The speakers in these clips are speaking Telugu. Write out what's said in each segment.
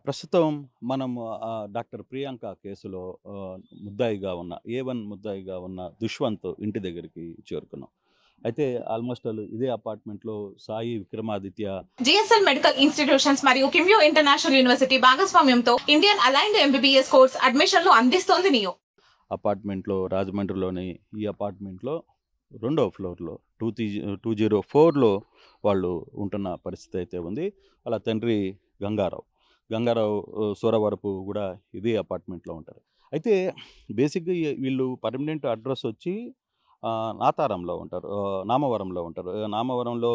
ప్రస్తుతం మనం డాక్టర్ ప్రియాంక కేసులో ముద్దాయిగా ఉన్న ముద్దాయిగా ఉన్న దుష్వంత్ ఇంటి దగ్గరికి చేరుకున్నాం. అయితే ఆల్మోస్ట్ ఆల్ ఇదే అపార్ట్మెంట్‌లో Sai Vikramaditya GSL medical institutions మరియు కిమ్యూ ఇంటర్నేషనల్ యూనివర్సిటీ భాగస్వామ్యంతో ఇండియన్ అలైన్డ్ ఎంబీబీఎస్ కోర్స్ అడ్మిషన్లు అందిస్తోంది నియో. అపార్ట్మెంట్‌లో రాజమండ్రిలోని ఈ అపార్ట్మెంట్‌లో రెండో ఫ్లోర్‌లో 204లో వాళ్ళు ఉంటున్న పరిస్థితి అయితే ఉంది. వాళ్ళ తండ్రి గంగారావు. గంగారావు సూరవరపు గూడా ఇదే అపార్ట్మెంట్‌లో ఉంటారు. అయితే బేసిక్‌గా వీళ్ళు పర్మనెంట్ అడ్రెస్ వచ్చి నాతారంలో ఉంటారు. నామవరంలో ఉంటారు. నామవరంలో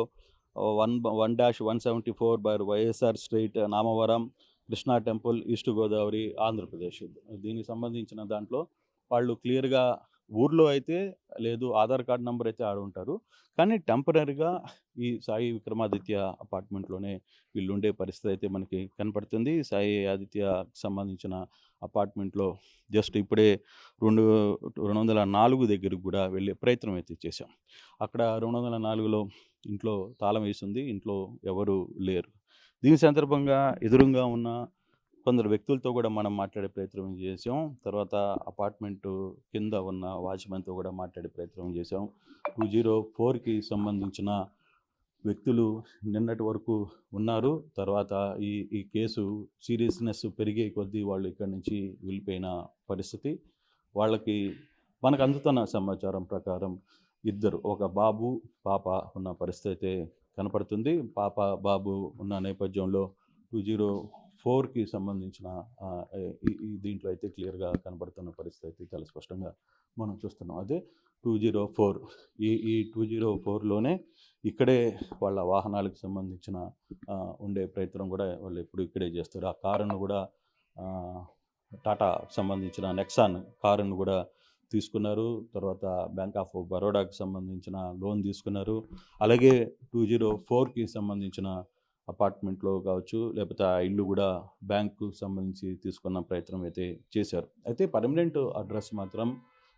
1-174 YSR street, Namavaram, Krishna temple, east Godavari, Andhra Pradesh. దీనికి సంబంధించిన దాంట్లో వాళ్ళు క్లియర్‌గా ఊర్లో అయితే లేదు, ఆధార్ కార్డ్ నంబర్ అయితే ఆడుంటారు. కానీ టెంపరరీగా ఈ సాయి విక్రమాదిత్య అపార్ట్మెంట్‌లోనే వీళ్ళుండే పరిస్థితి అయితే మనకి కనపడుతుంది. సాయి ఆదిత్యకి సంబంధించిన అపార్ట్మెంట్‌లో జస్ట్ ఇప్పుడే 204 దగ్గరికి గూడా వెళ్ళే ప్రయత్నం అయితే చేశాం. అక్కడ 204లో ఇంట్లో తాళం వేసుంది. ఇంట్లో ఎవరు లేరు. దీని సందర్భంగా ఎదురుంగా ఉన్న కొందరు వ్యక్తులతో గూడా మనం మాట్లాడే ప్రయత్నం చేశాం. తర్వాత అపార్ట్‌మెంటు కింద ఉన్న వాచ్‌మెన్‌తో గూడా మాట్లాడే ప్రయత్నం చేశాం. 204కి సంబంధించిన వ్యక్తులు నిన్నటి వరకు ఉన్నారు. తర్వాత ఈ ఈ కేసు సీరియస్‌నెస్ పెరిగే కొద్దీ వాళ్ళు ఇక్కడి నుంచి వెళ్ళిపోయిన పరిస్థితి. వాళ్ళకి మనకు అందుతున్న సమాచారం ప్రకారం ఇద్దరు, ఒక బాబు, పాప ఉన్న పరిస్థితి అయితే కనపడుతుంది. పాప, బాబు ఉన్న నేపథ్యంలో 204కి సంబంధించిన ఈ ఈ దీంట్లో అయితే క్లియర్‌గా కనపడుతున్న పరిస్థితి అయితే చాలా స్పష్టంగా మనం చూస్తున్నాం. అదే 204 ఈ 204లోనే ఇక్కడే వాళ్ళ వాహనాలకు సంబంధించిన ఉండే ప్రయత్నం కూడా వాళ్ళు ఎప్పుడు ఇక్కడే చేస్తారు. ఆ కారును కూడా ఆహ్, టాటా సంబంధించిన నెక్సాన్ కారును కూడా తీసుకున్నారు. తర్వాత బ్యాంక్ ఆఫ్ బరోడాకి సంబంధించిన లోన్ తీసుకున్నారు. అలాగే 204కి సంబంధించిన అపార్ట్మెంట్‌లో కావచ్చు, లేకపోతే ఆ ఇల్లు కూడా బ్యాంక్‌కు సంబంధించి తీసుకున్న ప్రయత్నం అయితే చేశారు. అయితే పర్మనెంట్ అడ్రెస్ మాత్రం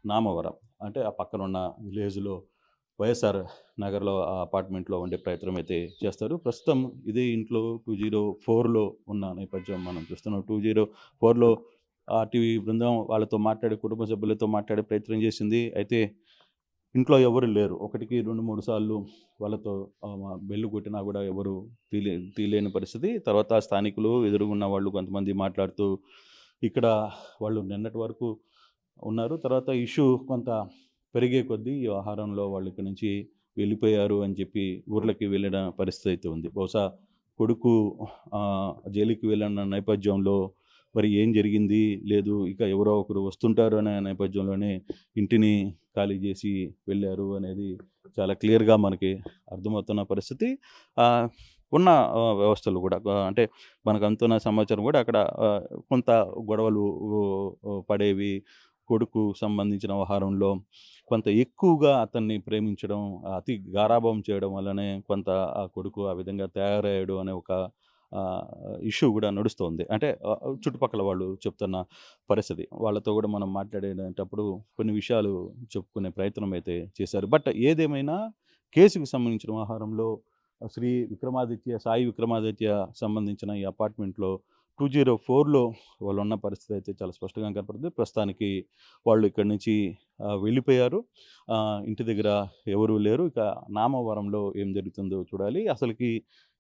నామవరం. అంటే ఆ పక్కనున్న విలేజ్‌లో వైఎస్ఆర్ నగర్‌లో ఆ అపార్ట్మెంట్‌లో ఉండే ప్రయత్నం అయితే చేస్తారు. ప్రస్తుతం ఇదే ఇంట్లో 204లో ఉన్న నేపథ్యం మనం చూస్తున్నాం. 204లో ఆర్‌టీవీ బృందం వాళ్ళతో మాట్లాడి, కుటుంబ సభ్యులతో మాట్లాడే ప్రయత్నం చేసింది. అయితే ఇంట్లో ఎవరు లేరు. ఒకటికి 2, 3 సార్లు వాళ్ళతో బెల్ కొట్టినా గూడా ఎవరు తీయలేని పరిస్థితి. తర్వాత స్థానికులు, ఎదురుగున్న వాళ్ళు కొంతమంది మాట్లాడుతూ ఇక్కడ వాళ్ళు నిన్నటి వరకు ఉన్నారు. తర్వాత ఇష్యూ కొంత పెరిగే కొద్దీ ఈ వ్యవహారంలో వాళ్ళు ఇక్కడి నుంచి వెళ్ళిపోయారు అని చెప్పి ఊర్లకి వెళ్ళిన పరిస్థితి అయితే ఉంది. బహుశా కొడుకు జైలుకి వెళ్ళిన నేపథ్యంలో మరి ఏం జరిగింది? లేదు, ఇక ఎవరో ఒకరు వస్తుంటారు అనే నేపథ్యంలోనే ఇంటిని ఖాళీ జేసి వెళ్లారు అనేది చాలా క్లియర్‌గా మనకి అర్థమవుతున్న పరిస్థితి. ఆహ్, ఉన్న వ్యవస్థలు గూడా అంటే మనకు అందుతున్న సమాచారం గూడా అక్కడ కొంత గొడవలు పడేవి. కొడుకు సంబంధించిన వ్యవహారంలో కొంత ఎక్కువగా అతన్ని ప్రేమించడం, అతి గారాబం చేయడం వల్లనే కొంత ఆ కొడుకు ఆ విధంగా తయారయ్యాడు అనే ఒక ఆహ్, ఇష్యూ గూడా నడుస్తోంది. అంటే చుట్టుపక్కల వాళ్ళు చెప్తున్న పరిస్థితి. వాళ్ళతో గూడా మనం మాట్లాడేటప్పుడు కొన్ని విషయాలు చెప్పుకునే ప్రయత్నం అయితే చేశారు. బట్ ఏదేమైనా కేసుకు సంబంధించిన వ్యవహారంలో సాయి విక్రమాదిత్య సంబంధించిన ఈ అపార్ట్మెంట్‌లో 204లో వాళ్ళున్న పరిస్థితి అయితే చాలా స్పష్టంగా కనపడుతుంది. ప్రస్తుతానికి వాళ్ళు ఇక్కడి నుంచి వెళ్ళిపోయారు. ఇంటి దగ్గర ఎవరు లేరు. ఇక నామవరంలో ఏం జరుగుతుందో చూడాలి. అసలకి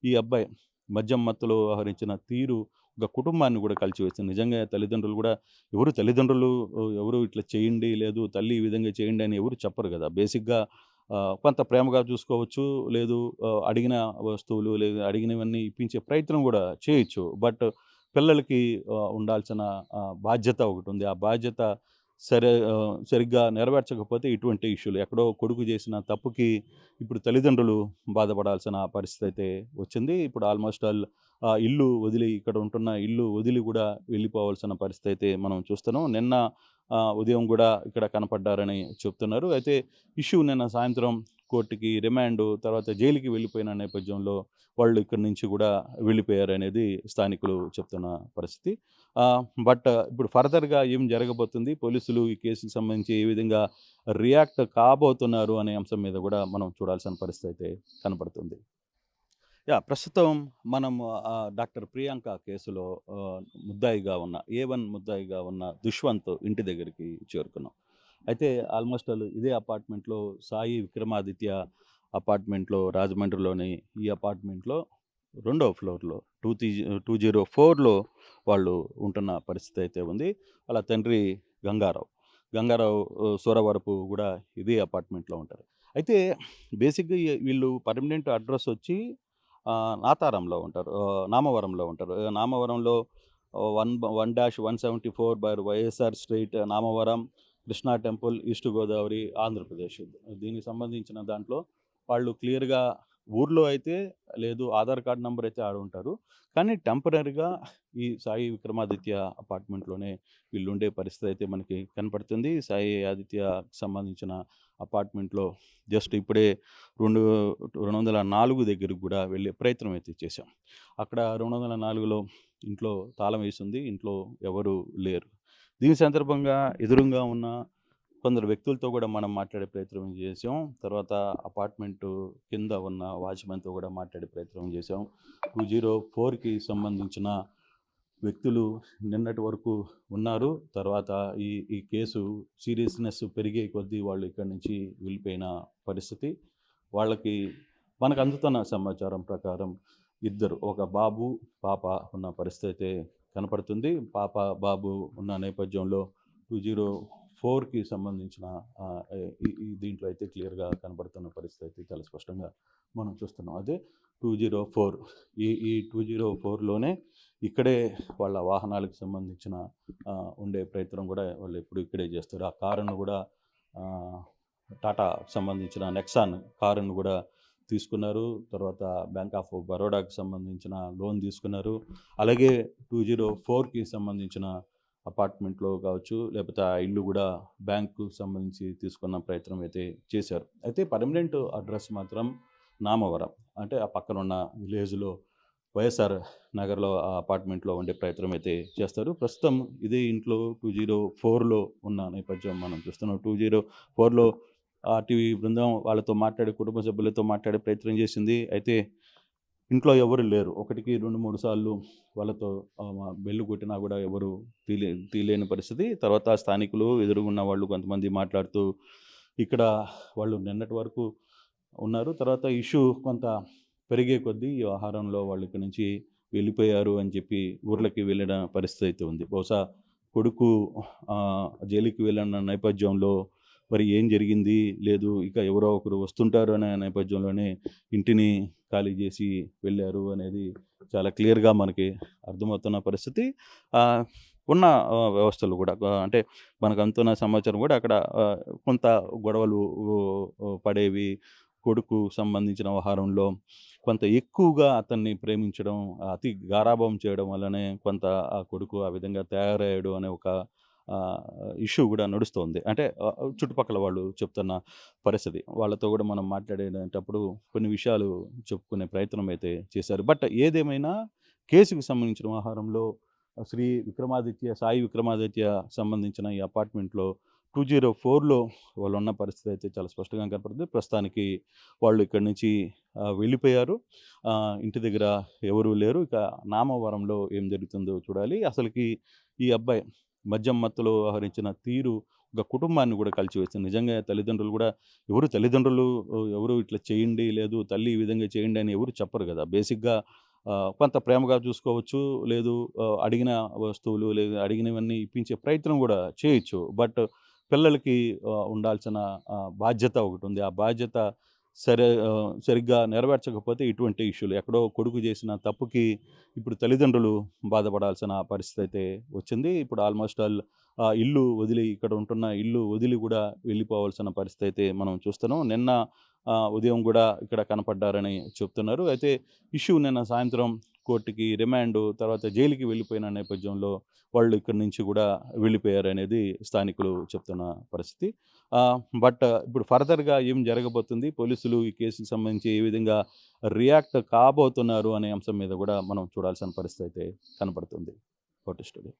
ఈ అబ్బాయి మద్యం మత్తులో వ్యవహరించిన తీరు ఒక కుటుంబాన్ని గూడా కలిచివేసింది. నిజంగా తల్లిదండ్రులు గూడా ఎవరు ఇట్లా చేయండి, లేదు తల్లి ఈ విధంగా చేయండి అని ఎవరు చెప్పరు గదా! బేసిక్‌గా కొంత ప్రేమగా చూసుకోవచ్చు. లేదు, అడిగిన వస్తువులు లేదు అడిగినవన్నీ ఇప్పించే ప్రయత్నం గూడా చేయొచ్చు. బట్ పిల్లలకి ఉండాల్సిన బాధ్యత ఒకటుంది. ఆ బాధ్యత సరిగ్గా నెరవేర్చకపోతే ఇటువంటి ఇష్యూలు ఎక్కడో కొడుకు చేసిన తప్పుకి ఇప్పుడు తల్లిదండ్రులు బాధపడాల్సిన పరిస్థితి అయితే వచ్చింది. ఇప్పుడు ఆల్మోస్ట్ ఆల్ ఇక్కడ ఉంటున్న ఇల్లు వదిలి గూడా వెళ్ళిపోవాల్సిన పరిస్థితి అయితే మనం చూస్తున్నాం. నిన్న ఉదయం గూడా ఇక్కడ కనపడ్డారని చెప్తున్నారు. అయితే ఇష్యూ నిన్న సాయంత్రం కోర్ట్‌కి రిమాండు, తర్వాత జైలుకి వెళ్ళిపోయిన నేపథ్యంలో వాళ్ళు ఇక్కడి నుంచి గూడా వెళ్ళిపోయారనేది స్థానికులు చెప్తున్న పరిస్థితి. బట్ ఇప్పుడు ఫర్దర్‌గా ఏం జరగబోతుంది? పోలీసులు ఈ కేసుకి సంబంధించి ఏ విధంగా రియాక్ట్ కాబోతున్నారు అనే అంశం మీద గూడా మనం చూడాల్సిన పరిస్థితి అయితే కనపడుతుంది. ప్రస్తుతం మనం డాక్టర్ ప్రియాంక కేసులో ముద్దాయిగా ఉన్న ముద్దాయిగా ఉన్న దుష్వంత్ ఇంటి దగ్గరికి చేరుకున్నాం. అయితే ఆల్మోస్ట్ ఆల్ ఇదే అపార్ట్మెంట్‌లో సాయి విక్రమాదిత్య అపార్ట్మెంట్‌లో రాజమండ్రిలోని ఈ అపార్ట్మెంట్‌లో రెండో ఫ్లోర్‌లో 204లో వాళ్ళు ఉంటున్న పరిస్థితి అయితే ఉంది. వాళ్ళ తండ్రి గంగారావు. గంగారావు సూరవరపు కూడా ఇదే అపార్ట్మెంట్‌లో ఉంటారు. అయితే బేసిక్‌గా వీళ్ళు పర్మనెంట్ అడ్రెస్ వచ్చి నాతారంలో ఉంటారు. నామవరంలో ఉంటారు. నామవరంలో 1-174 YSR street, Namavaram, Krishna temple, east Godavari, Andhra Pradesh. దీనికి సంబంధించిన దాంట్లో వాళ్ళు క్లియర్‌గా ఊర్లో అయితే లేదు, ఆధార్ కార్డ్ నంబర్ అయితే ఆడుంటారు. కానీ టెంపరరీగా ఈ సాయి విక్రమాదిత్య అపార్ట్మెంట్‌లోనే వీళ్ళుండే పరిస్థితి అయితే మనకి కనపడుతుంది. సాయి ఆదిత్యకి సంబంధించిన అపార్ట్మెంట్‌లో జస్ట్ ఇప్పుడే 204 దగ్గరికి కూడా వెళ్ళే ప్రయత్నం అయితే చేశాం. అక్కడ 204లో ఇంట్లో తాళం వేసుంది. ఇంట్లో ఎవరు లేరు. దీని సందర్భంగా ఎదురుంగా ఉన్న కొందరు వ్యక్తులతో కూడా మనం మాట్లాడే ప్రయత్నం చేసాం. తర్వాత అపార్ట్మెంటు కింద ఉన్న వాచ్‌మెన్‌తో కూడా మాట్లాడే ప్రయత్నం చేసాం. 204కి సంబంధించిన వ్యక్తులు నిన్నటి వరకు ఉన్నారు. తర్వాత ఈ కేసు సీరియస్‌నెస్ పెరిగే కొద్దీ వాళ్ళు ఇక్కడి నుంచి వెళ్ళిపోయిన పరిస్థితి. వాళ్ళకి మనకు అందుతున్న సమాచారం ప్రకారం ఇద్దరు, ఒక బాబు, పాప ఉన్న పరిస్థితి అయితే కనపడుతుంది. పాప, బాబు ఉన్న నేపథ్యంలో 204కి సంబంధించిన ఈ ఈ దీంట్లో అయితే క్లియర్‌గా కనపడుతున్న పరిస్థితి అయితే చాలా స్పష్టంగా మనం చూస్తున్నాం. అదే 204 ఈ 204లోనే ఇక్కడే వాళ్ళ వాహనాలకు సంబంధించిన ఉండే ప్రయత్నం కూడా వాళ్ళు ఎప్పుడు ఇక్కడే చేస్తారు. ఆ కారును కూడా ఆహ్, టాటాకి సంబంధించిన నెక్సాన్ కారును కూడా తీసుకున్నారు. తర్వాత బ్యాంక్ ఆఫ్ బరోడాకి సంబంధించిన లోన్ తీసుకున్నారు. అలాగే 204కి సంబంధించిన అపార్ట్మెంట్‌లో కావచ్చు, లేకపోతే ఆ ఇల్లు కూడా బ్యాంకుకు సంబంధించి తీసుకున్న ప్రయత్నం అయితే చేశారు. అయితే పర్మనెంట్ అడ్రెస్ మాత్రం నామవరం. అంటే ఆ పక్కనున్న విలేజ్‌లో వైఎస్ఆర్ నగర్‌లో ఆ అపార్ట్మెంట్‌లో ఉండే ప్రయత్నం అయితే చేస్తారు. ప్రస్తుతం ఇదే ఇంట్లో 204లో ఉన్న నేపథ్యం మనం చూస్తున్నాం. 204లో ఆర్‌టీవీ బృందం వాళ్ళతో మాట్లాడి, కుటుంబ సభ్యులతో మాట్లాడే ప్రయత్నం చేసింది. అయితే ఇంట్లో ఎవరు లేరు. ఒకటికి 2, 3 సార్లు వాళ్ళతో బెల్ కొట్టినా కూడా ఎవరు తీయలేని పరిస్థితి. తర్వాత స్థానికులు, ఎదురుగున్న వాళ్ళు కొంతమంది మాట్లాడుతూ ఇక్కడ వాళ్ళు నిన్నటి వరకు ఉన్నారు. తర్వాత ఇష్యూ కొంత పెరిగే కొద్దీ ఈ వ్యవహారంలో వాళ్ళు ఇక్కడి నుంచి వెళ్ళిపోయారు అని చెప్పి ఊర్లకి వెళ్ళిన పరిస్థితి అయితే ఉంది. బహుశా కొడుకు జైలుకి వెళ్ళిన నేపథ్యంలో మరి ఏం జరిగింది, లేదు ఇక ఎవరో ఒకరు వస్తుంటారు అనే నేపథ్యంలోనే ఇంటిని ఖాళీ చేసి వెళ్ళారు అనేది చాలా క్లియర్‌గా మనకి అర్థమవుతున్న పరిస్థితి. ఆహ్, ఉన్న వ్యవస్థలు కూడా అంటే మనకు అందుతున్న సమాచారం కూడా అక్కడ కొంత గొడవలు పడేవి. కొడుకు సంబంధించిన వ్యవహారంలో కొంత ఎక్కువగా అతన్ని ప్రేమించడం, అతి గారాబం చేయడం వల్లనే కొంత ఆ కొడుకు ఆ విధంగా తయారయ్యాడు అనే ఒక ఆహ్, ఇష్యూ కూడా నడుస్తోంది. అంటే చుట్టుపక్కల వాళ్ళు చెప్తున్న పరిస్థితి. వాళ్ళతో కూడా మనం మాట్లాడేటప్పుడు కొన్ని విషయాలు చెప్పుకునే ప్రయత్నం అయితే చేశారు. బట్ ఏదేమైనా కేసుకు సంబంధించిన వ్యవహారంలో సాయి విక్రమాదిత్య సంబంధించిన ఈ అపార్ట్మెంట్‌లో 204లో వాళ్ళున్న పరిస్థితి అయితే చాలా స్పష్టంగా కనపడుతుంది. ప్రస్తుతానికి వాళ్ళు ఇక్కడి నుంచి వెళ్ళిపోయారు. ఇంటి దగ్గర ఎవరు లేరు. ఇక నామవరంలో ఏం జరుగుతుందో చూడాలి. అసలకి ఈ అబ్బాయి మద్యం మత్తులో వ్యవహరించిన తీరు ఒక కుటుంబాన్ని కూడా కలిచివేసింది. నిజంగా తల్లిదండ్రులు కూడా ఎవరు ఇట్లా చేయండి, లేదు తల్లి ఈ విధంగా చేయండి అని ఎవరు చెప్పరు కదా! బేసిక్‌గా కొంత ప్రేమగా చూసుకోవచ్చు. లేదు అడిగిన వస్తువులు లేదు అడిగినవన్నీ ఇప్పించే ప్రయత్నం కూడా చేయొచ్చు. బట్ పిల్లలకి ఉండాల్సిన బాధ్యత ఒకటుంది. ఆ బాధ్యత సరిగ్గా నెరవేర్చకపోతే ఇటువంటి ఇష్యూలు ఎక్కడో కొడుకు చేసిన తప్పుకి ఇప్పుడు తల్లిదండ్రులు బాధపడాల్సిన పరిస్థితి అయితే వచ్చింది. ఇప్పుడు ఆల్మోస్ట్ ఆల్ ఇల్లు వదిలి ఇక్కడ ఉంటున్న ఇల్లు వదిలి కూడా వెళ్ళిపోవాల్సిన పరిస్థితి అయితే మనం చూస్తున్నాం. నిన్న ఉదయం కూడా ఇక్కడ కనపడ్డారని చెప్తున్నారు. అయితే ఇష్యూ నిన్న సాయంత్రం కోర్ట్‌కి రిమాండు, తర్వాత జైలుకి వెళ్ళిపోయిన నేపథ్యంలో వాళ్ళు ఇక్కడి నుంచి కూడా వెళ్ళిపోయారనేది స్థానికులు చెప్తున్న పరిస్థితి. బట్ ఇప్పుడు ఫర్దర్‌గా ఏం జరగబోతుంది? పోలీసులు ఈ కేసుకి సంబంధించి ఏ విధంగా రియాక్ట్ కాబోతున్నారు అనే అంశం మీద కూడా మనం చూడాల్సిన పరిస్థితి అయితే కనపడుతుంది. Photo studio.